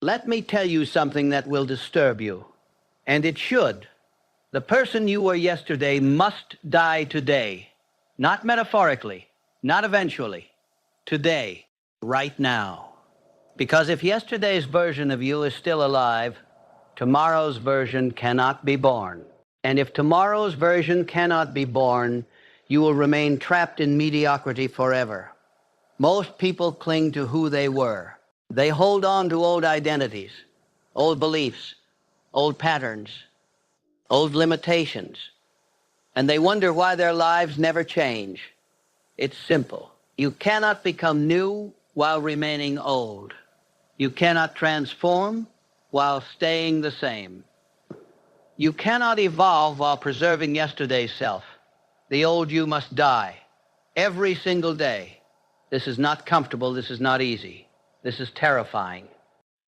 Let me tell you something that will disturb you, and it should. The person you were yesterday must die today, not metaphorically, not eventually, today, right now. Because if yesterday's version of you is still alive, tomorrow's version cannot be born. And if tomorrow's version cannot be born, you will remain trapped in mediocrity forever. Most people cling to who they were. They hold on to old identities, old beliefs, old patterns, old limitations, and they wonder why their lives never change. It's simple. You cannot become new while remaining old. You cannot transform while staying the same. You cannot evolve while preserving yesterday's self. The old you must die every single day. This is not comfortable. This is not easy. This is terrifying,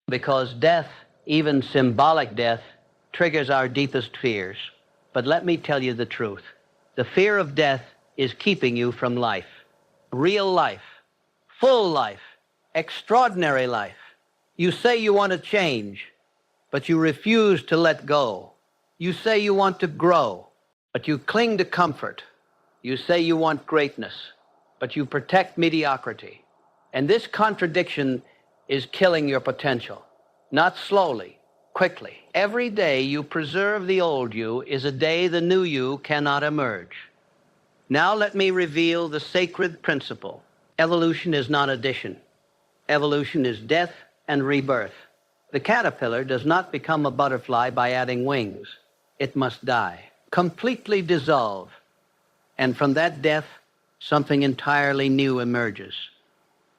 because death, even symbolic death, triggers our deepest fears. But let me tell you the truth. The fear of death is keeping you from life. Real life, full life, extraordinary life. You say you want to change, but you refuse to let go. You say you want to grow, but you cling to comfort. You say you want greatness, but you protect mediocrity. And this contradiction is killing your potential. Not slowly, quickly. Every day you preserve the old you is a day the new you cannot emerge. Now let me reveal the sacred principle. Evolution is not addition. Evolution is death and rebirth. The caterpillar does not become a butterfly by adding wings. It must die, completely dissolve. And from that death, something entirely new emerges.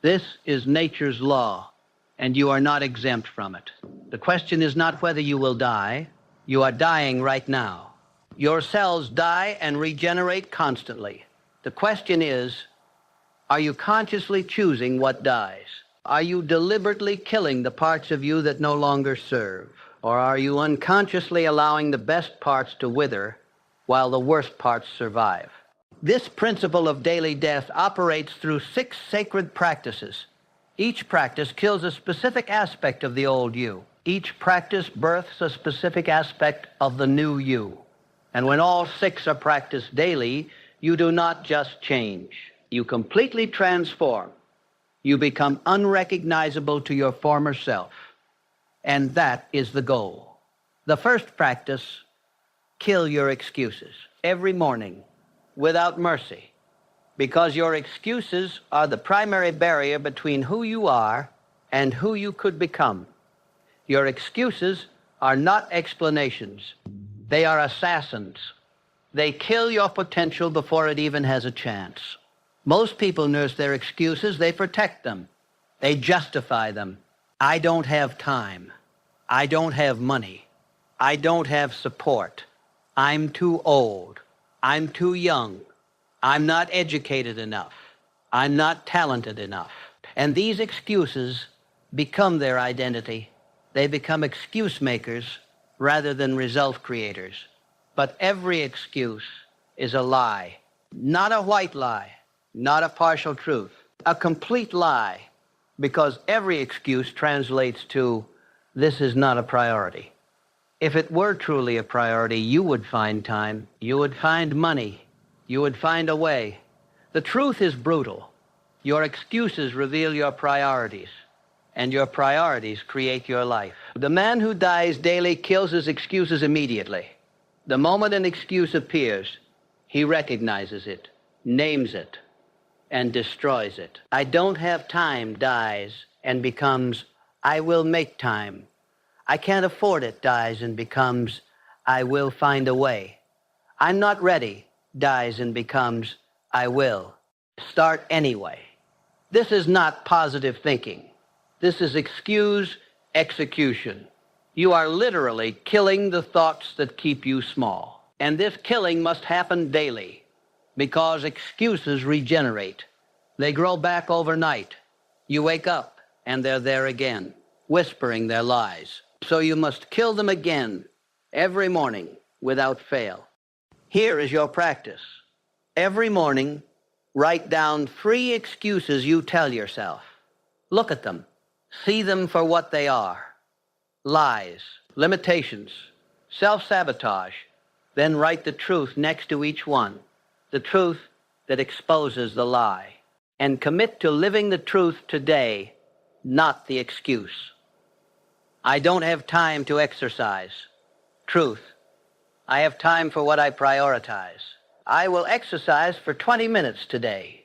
This is nature's law, and you are not exempt from it. The question is not whether you will die. You are dying right now. Your cells die and regenerate constantly. The question is, are you consciously choosing what dies? Are you deliberately killing the parts of you that no longer serve? Or are you unconsciously allowing the best parts to wither while the worst parts survive? This principle of daily death operates through 6 sacred practices. Each practice kills a specific aspect of the old you. Each practice births a specific aspect of the new you. And when all 6 are practiced daily, you do not just change. You completely transform. You become unrecognizable to your former self. And that is the goal. The first practice, kill your excuses every morning without mercy, because your excuses are the primary barrier between who you are and who you could become. Your excuses are not explanations. They are assassins. They kill your potential before it even has a chance. Most people nurse their excuses. They protect them. They justify them. I don't have time. I don't have money. I don't have support. I'm too old. I'm too young. I'm not educated enough. I'm not talented enough. And these excuses become their identity. They become excuse makers rather than result creators. But every excuse is a lie. Not a white lie, not a partial truth, a complete lie, because every excuse translates to, this is not a priority. If it were truly a priority, you would find time, you would find money, you would find a way. The truth is brutal. Your excuses reveal your priorities, and your priorities create your life. The man who dies daily kills his excuses immediately. The moment an excuse appears, he recognizes it, names it, and destroys it. I don't have time dies and becomes, I will make time. I can't afford it dies and becomes, I will find a way. I'm not ready dies and becomes, I will. Start anyway. This is not positive thinking. This is excuse execution. You are literally killing the thoughts that keep you small. And this killing must happen daily, because excuses regenerate. They grow back overnight. You wake up and they're there again, whispering their lies. So you must kill them again every morning without fail. Here is your practice. Every morning, write down 3 excuses you tell yourself. Look at them. See them for what they are. lies, limitations, self-sabotage, then write the truth next to each one, the truth that exposes the lie, and commit to living the truth today, not the excuse. I don't have time to exercise. Truth. I have time for what I prioritize. I will exercise for 20 minutes today.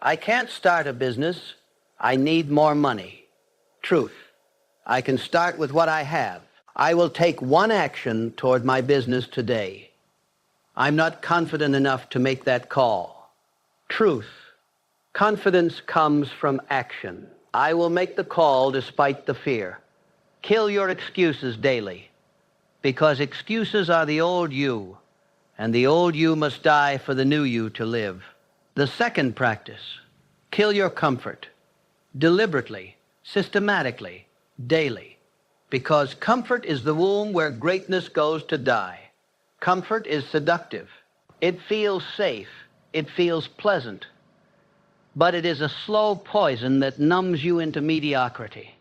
I can't start a business. I need more money. Truth. I can start with what I have. I will take one action toward my business today. I'm not confident enough to make that call. Truth. Confidence comes from action. I will make the call despite the fear. Kill your excuses daily, because excuses are the old you, and the old you must die for the new you to live. The second practice, kill your comfort, deliberately, systematically, daily, because comfort is the womb where greatness goes to die. Comfort is seductive. It feels safe. It feels pleasant. But it is a slow poison that numbs you into mediocrity.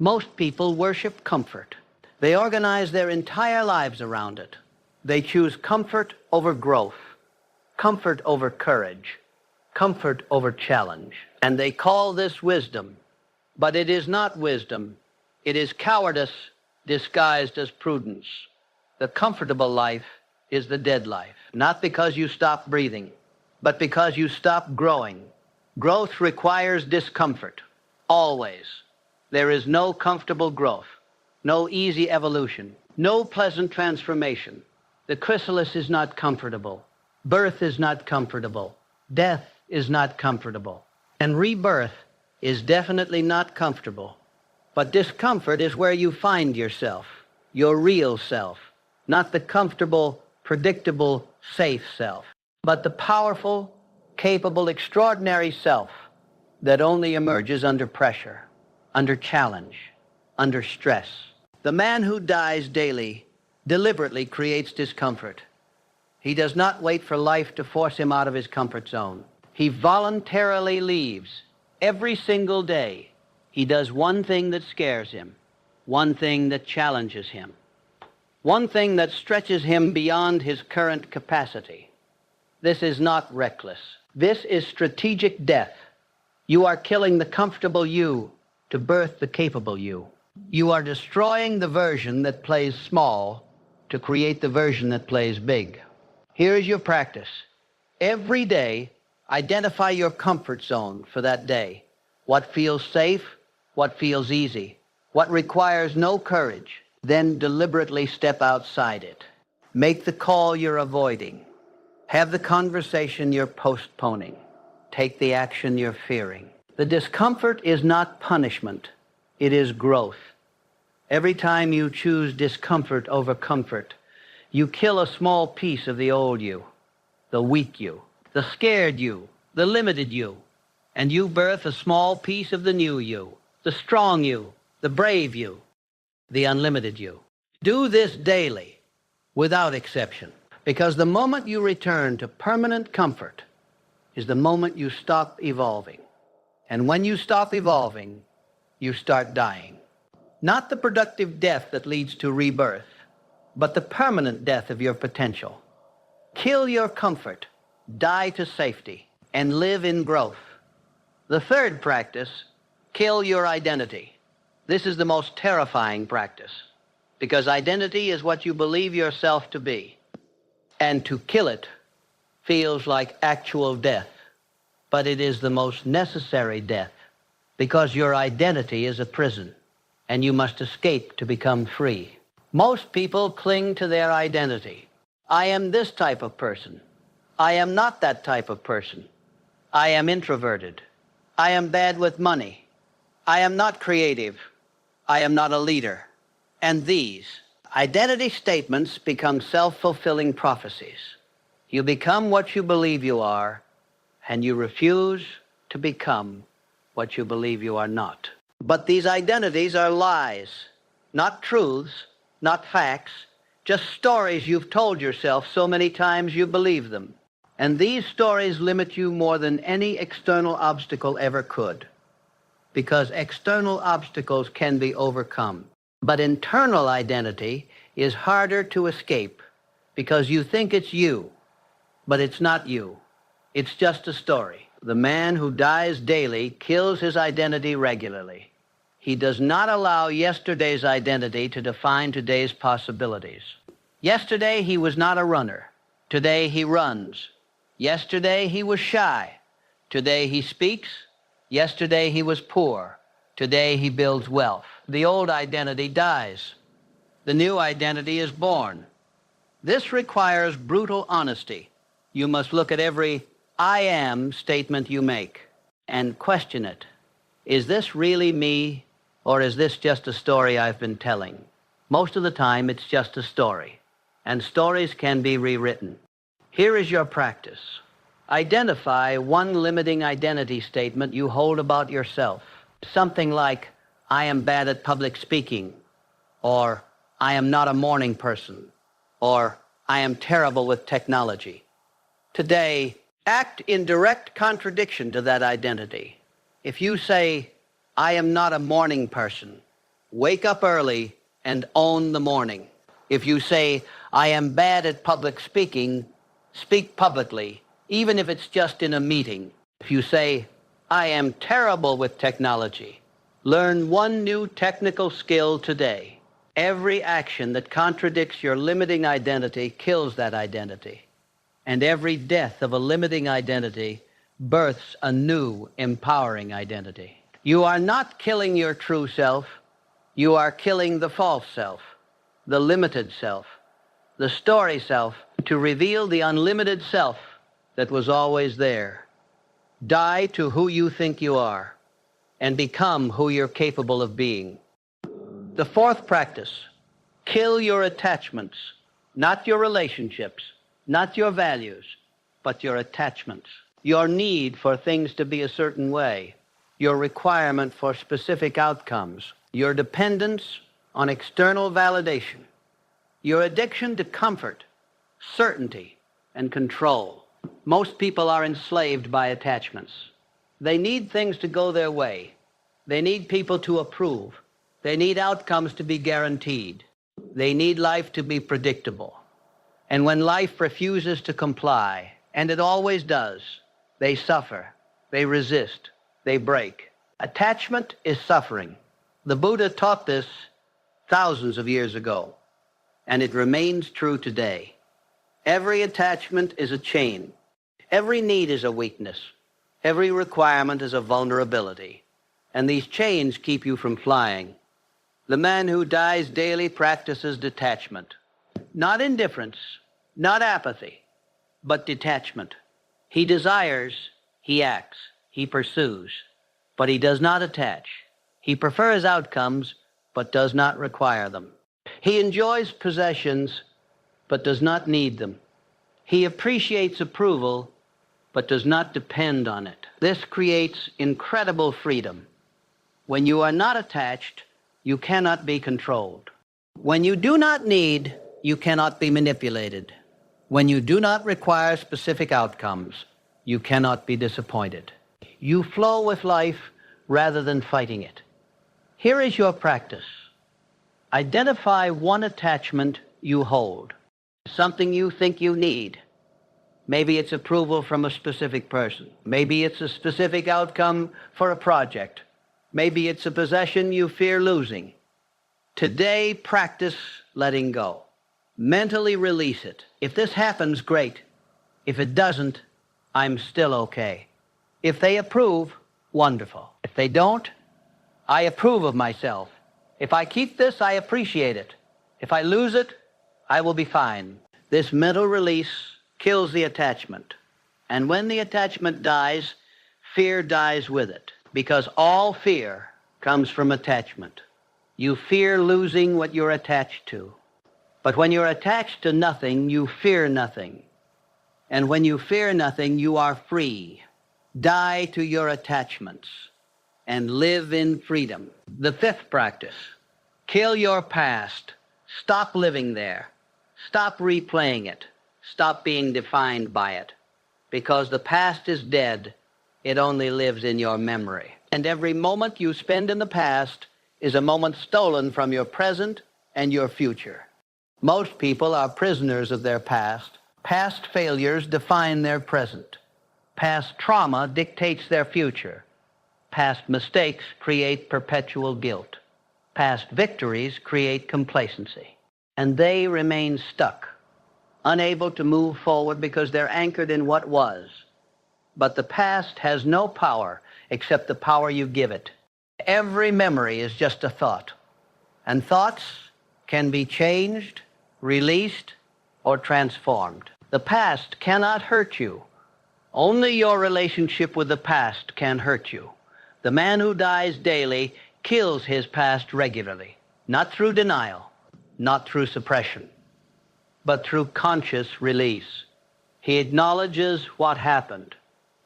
Most people worship comfort. They organize their entire lives around it. They choose comfort over growth, comfort over courage, comfort over challenge. And they call this wisdom. But it is not wisdom. It is cowardice disguised as prudence. The comfortable life is the dead life, not because you stop breathing, but because you stop growing. Growth requires discomfort, always. There is no comfortable growth, no easy evolution, no pleasant transformation. The chrysalis is not comfortable. Birth is not comfortable. Death is not comfortable. And rebirth is definitely not comfortable. But discomfort is where you find yourself, your real self, not the comfortable, predictable, safe self, but the powerful, capable, extraordinary self that only emerges under pressure, under challenge, under stress. The man who dies daily deliberately creates discomfort. He does not wait for life to force him out of his comfort zone. He voluntarily leaves. Every single day, he does one thing that scares him, one thing that challenges him, one thing that stretches him beyond his current capacity. This is not reckless. This is strategic death. You are killing the comfortable you to birth the capable you. You are destroying the version that plays small to create the version that plays big. Here is your practice. Every day, identify your comfort zone for that day. What feels safe, what feels easy, what requires no courage. Then deliberately step outside it. Make the call you're avoiding. Have the conversation you're postponing. Take the action you're fearing. The discomfort is not punishment. It is growth. Every time you choose discomfort over comfort, you kill a small piece of the old you, the weak you, the scared you, the limited you, and you birth a small piece of the new you, the strong you, the brave you, the unlimited you. Do this daily, without exception, because the moment you return to permanent comfort is the moment you stop evolving. And when you stop evolving, you start dying. Not the productive death that leads to rebirth, but the permanent death of your potential. Kill your comfort, die to safety, and live in growth. The third practice, kill your identity. This is the most terrifying practice, because identity is what you believe yourself to be. And to kill it feels like actual death, but it is the most necessary death, because your identity is a prison, and you must escape to become free. Most people cling to their identity. I am this type of person. I am not that type of person. I am introverted. I am bad with money. I am not creative. I am not a leader. And these identity statements become self-fulfilling prophecies. You become what you believe you are, and you refuse to become what you believe you are not. But these identities are lies, not truths, not facts, just stories you've told yourself so many times you believe them. And these stories limit you more than any external obstacle ever could, because external obstacles can be overcome. But internal identity is harder to escape because you think it's you, but it's not you. It's just a story. The man who dies daily kills his identity regularly. He does not allow yesterday's identity to define today's possibilities. Yesterday he was not a runner. Today he runs. Yesterday he was shy. Today he speaks. Yesterday he was poor. Today he builds wealth. The old identity dies. The new identity is born. This requires brutal honesty. You must look at every "I am" statement you make and question it. Is this really me, or is this just a story I've been telling? Most of the time, it's just a story, and stories can be rewritten. Here is your practice. Identify one limiting identity statement you hold about yourself. Something like, "I am bad at public speaking," or "I am not a morning person," or "I am terrible with technology." Today, act in direct contradiction to that identity. If you say, "I am not a morning person," wake up early and own the morning. If you say, "I am bad at public speaking," speak publicly, even if it's just in a meeting. If you say, "I am terrible with technology," learn one new technical skill today. Every action that contradicts your limiting identity kills that identity. And every death of a limiting identity births a new, empowering identity. You are not killing your true self. You are killing the false self, the limited self, the story self, to reveal the unlimited self that was always there. Die to who you think you are and become who you're capable of being. The fourth practice, kill your attachments, not your relationships, not your values, but your attachments. Your need for things to be a certain way, your requirement for specific outcomes, your dependence on external validation, your addiction to comfort, certainty, and control. Most people are enslaved by attachments. They need things to go their way. They need people to approve. They need outcomes to be guaranteed. They need life to be predictable. And when life refuses to comply, and it always does, they suffer, they resist, they break. Attachment is suffering. The Buddha taught this thousands of years ago, and it remains true today. Every attachment is a chain. Every need is a weakness. Every requirement is a vulnerability. And these chains keep you from flying. The man who dies daily practices detachment. Not indifference, not apathy, but detachment. He desires, he acts, he pursues, but he does not attach. He prefers outcomes, but does not require them. He enjoys possessions, but does not need them. He appreciates approval, but does not depend on it. This creates incredible freedom. When you are not attached, you cannot be controlled. When you do not need, you cannot be manipulated. When you do not require specific outcomes, you cannot be disappointed. You flow with life rather than fighting it. Here is your practice. Identify one attachment you hold, something you think you need. Maybe it's approval from a specific person. Maybe it's a specific outcome for a project. Maybe it's a possession you fear losing. Today, practice letting go. Mentally release it. If this happens, great. If it doesn't, I'm still okay. If they approve, wonderful. If they don't, I approve of myself. If I keep this, I appreciate it. If I lose it, I will be fine. This mental release kills the attachment. And when the attachment dies, fear dies with it. Because all fear comes from attachment. You fear losing what you're attached to. But when you're attached to nothing, you fear nothing. And when you fear nothing, you are free. Die to your attachments and live in freedom. The fifth practice, kill your past. Stop living there. Stop replaying it. Stop being defined by it. Because the past is dead, it only lives in your memory. And every moment you spend in the past is a moment stolen from your present and your future. Most people are prisoners of their past. Past failures define their present. Past trauma dictates their future. Past mistakes create perpetual guilt. Past victories create complacency. And they remain stuck, unable to move forward because they're anchored in what was. But the past has no power except the power you give it. Every memory is just a thought. And thoughts can be changed, released, or transformed. The past cannot hurt you. Only your relationship with the past can hurt you. The man who dies daily kills his past regularly, not through denial, not through suppression, but through conscious release. He acknowledges what happened.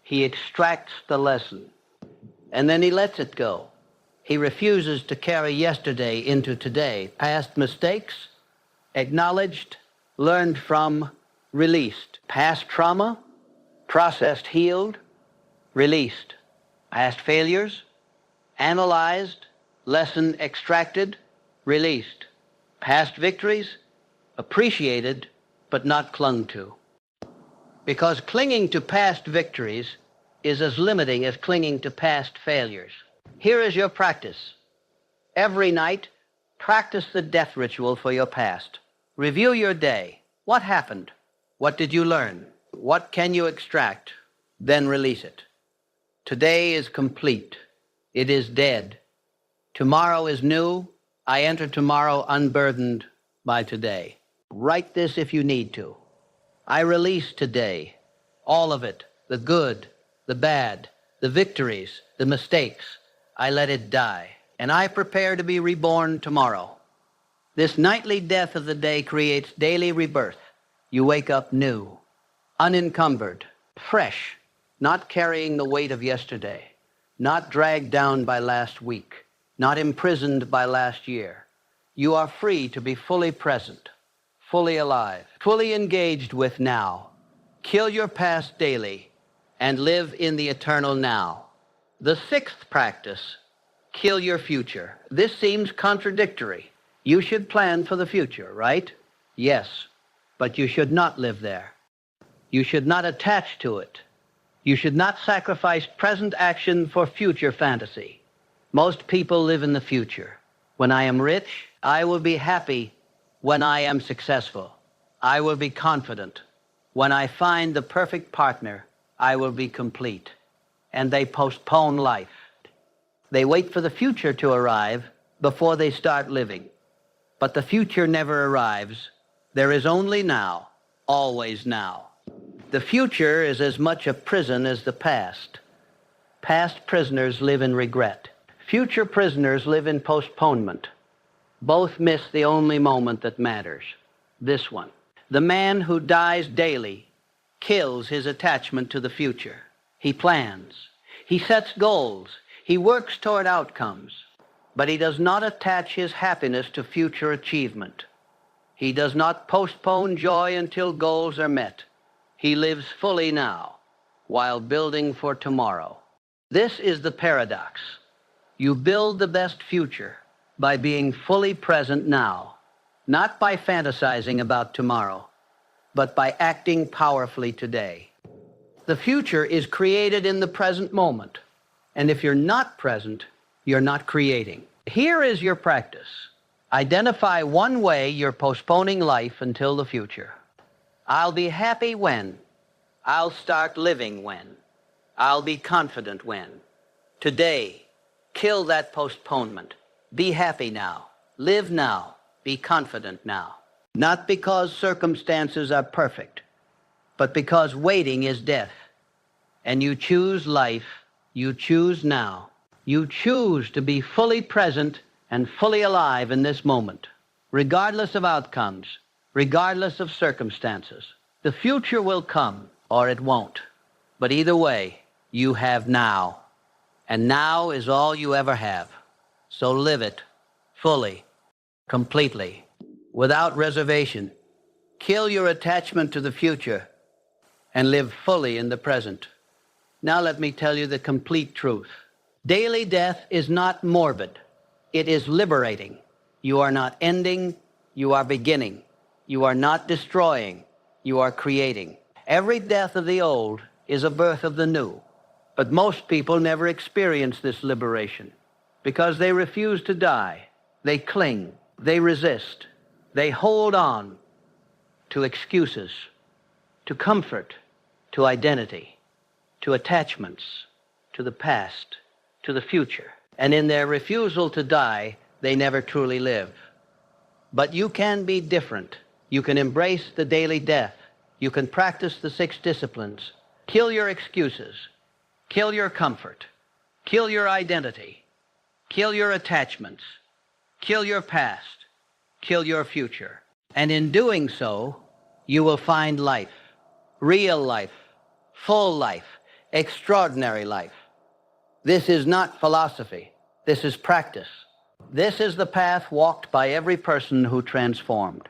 He extracts the lesson, and then he lets it go. He refuses to carry yesterday into today. Past mistakes, acknowledged, learned from, released. Past trauma, processed, healed, released. Past failures, analyzed, lesson extracted, released. Past victories, appreciated, but not clung to. Because clinging to past victories is as limiting as clinging to past failures. Here is your practice. Every night, practice the death ritual for your past. Review your day. What happened? What did you learn? What can you extract? Then release it. Today is complete. It is dead. Tomorrow is new. I enter tomorrow unburdened by today. Write this if you need to. I release today, all of it, the good, the bad, the victories, the mistakes. I let it die, and I prepare to be reborn tomorrow. This nightly death of the day creates daily rebirth. You wake up new, unencumbered, fresh, not carrying the weight of yesterday, not dragged down by last week, not imprisoned by last year. You are free to be fully present, fully alive, fully engaged with now. Kill your past daily and live in the eternal now. The sixth practice, kill your future. This seems contradictory. You should plan for the future, right? Yes, but you should not live there. You should not attach to it. You should not sacrifice present action for future fantasy. Most people live in the future. When I am rich, I will be happy. When I am successful, I will be confident. When I find the perfect partner, I will be complete. And they postpone life. They wait for the future to arrive before they start living. But the future never arrives. There is only now, always now. The future is as much a prison as the past. Past prisoners live in regret. Future prisoners live in postponement. Both miss the only moment that matters, this one. The man who dies daily kills his attachment to the future. He plans. He sets goals. He works toward outcomes. But he does not attach his happiness to future achievement. He does not postpone joy until goals are met. He lives fully now, while building for tomorrow. This is the paradox. You build the best future by being fully present now, not by fantasizing about tomorrow, but by acting powerfully today. The future is created in the present moment, and if you're not present, you're not creating. Here is your practice. Identify one way you're postponing life until the future. I'll be happy when. I'll start living when. I'll be confident when. Today, kill that postponement. Be happy now. Live now. Be confident now. Not because circumstances are perfect, but because waiting is death. And you choose life. You choose now. You choose to be fully present and fully alive in this moment, regardless of outcomes, regardless of circumstances. The future will come, or it won't. But either way, you have now. And now is all you ever have. So live it fully, completely, without reservation. Kill your attachment to the future and live fully in the present. Now let me tell you the complete truth. Daily death is not morbid. It is liberating. You are not ending, you are beginning. You are not destroying, you are creating. Every death of the old is a birth of the new. But most people never experience this liberation because they refuse to die. They cling, they resist, they hold on to excuses, to comfort, to identity, to attachments, to the past, to the future. And in their refusal to die, they never truly live. But you can be different. You can embrace the daily death. You can practice the 6 disciplines. Kill your excuses. Kill your comfort. Kill your identity. Kill your attachments. Kill your past. Kill your future. And in doing so, you will find life. Real life. Full life. Extraordinary life. This is not philosophy. This is practice. This is the path walked by every person who transformed.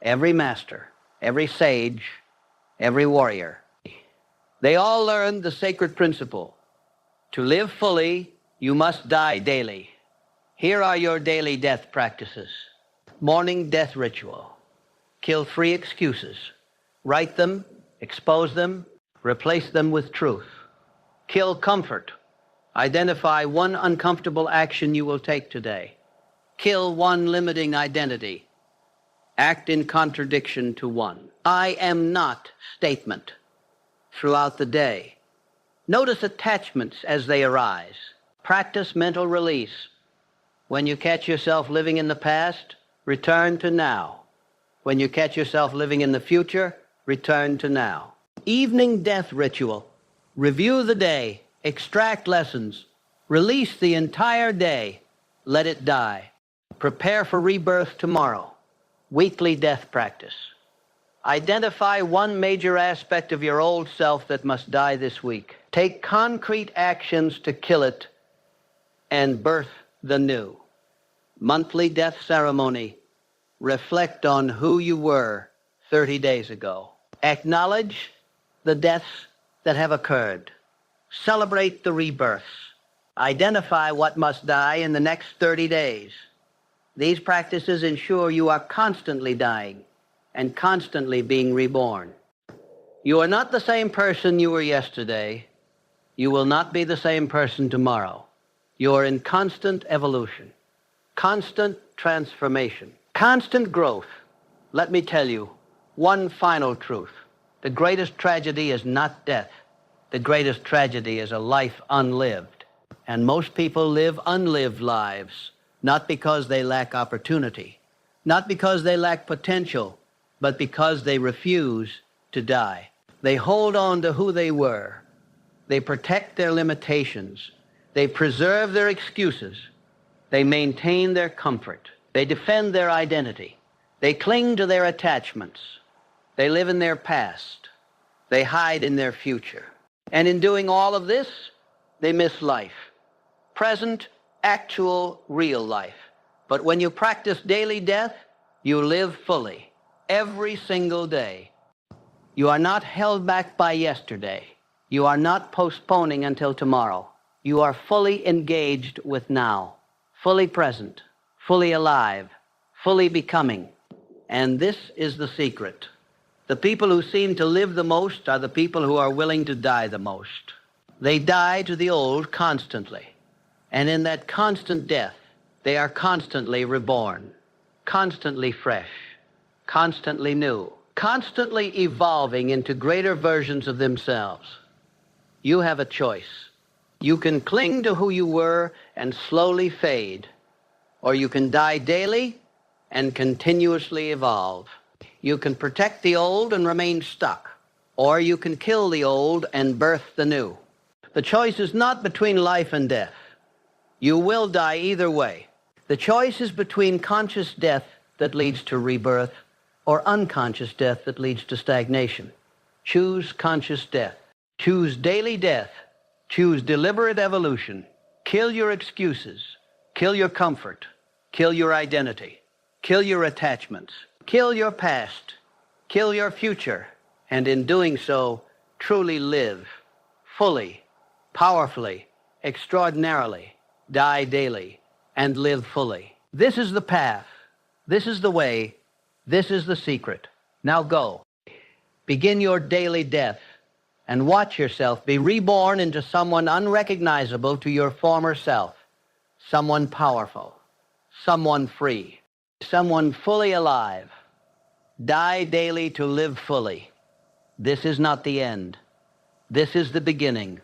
Every master, every sage, every warrior. They all learned the sacred principle. To live fully, you must die daily. Here are your daily death practices. Morning death ritual. Kill 3 excuses. Write them, expose them, replace them with truth. Kill comfort. Identify 1 uncomfortable action you will take today. Kill 1 limiting identity. Act in contradiction to 1. I am not statement throughout the day. Notice attachments as they arise. Practice mental release. When you catch yourself living in the past, return to now. When you catch yourself living in the future, return to now. Evening death ritual. Review the day. Extract lessons. Release the entire day. Let it die. Prepare for rebirth tomorrow. Weekly death practice. Identify 1 major aspect of your old self that must die this week. Take concrete actions to kill it and birth the new. Monthly death ceremony. Reflect on who you were 30 days ago. Acknowledge the deaths that have occurred. Celebrate the rebirths. Identify what must die in the next 30 days. These practices ensure you are constantly dying and constantly being reborn. You are not the same person you were yesterday. You will not be the same person tomorrow. You are in constant evolution, constant transformation, constant growth. Let me tell you 1 final truth. The greatest tragedy is not death. The greatest tragedy is a life unlived. And most people live unlived lives, not because they lack opportunity, not because they lack potential, but because they refuse to die. They hold on to who they were. They protect their limitations. They preserve their excuses. They maintain their comfort. They defend their identity. They cling to their attachments. They live in their past. They hide in their future. And in doing all of this, they miss life. Present, actual, real life. But when you practice daily death, you live fully, every single day. You are not held back by yesterday. You are not postponing until tomorrow. You are fully engaged with now, fully present, fully alive, fully becoming. And this is the secret. The people who seem to live the most are the people who are willing to die the most. They die to the old constantly. And in that constant death, they are constantly reborn, constantly fresh, constantly new, constantly evolving into greater versions of themselves. You have a choice. You can cling to who you were and slowly fade, or you can die daily and continuously evolve. You can protect the old and remain stuck, or you can kill the old and birth the new. The choice is not between life and death. You will die either way. The choice is between conscious death that leads to rebirth or unconscious death that leads to stagnation. Choose conscious death. Choose daily death. Choose deliberate evolution. Kill your excuses. Kill your comfort. Kill your identity. Kill your attachments. Kill your past. Kill your future. And in doing so, truly live fully, powerfully, extraordinarily. Die daily. and live fully. This is the path. This is the way. This is the secret. Now go. Begin your daily death and watch yourself be reborn into someone unrecognizable to your former self, someone powerful, someone free, someone fully alive. Die daily to live fully. This is not the end. This is the beginning.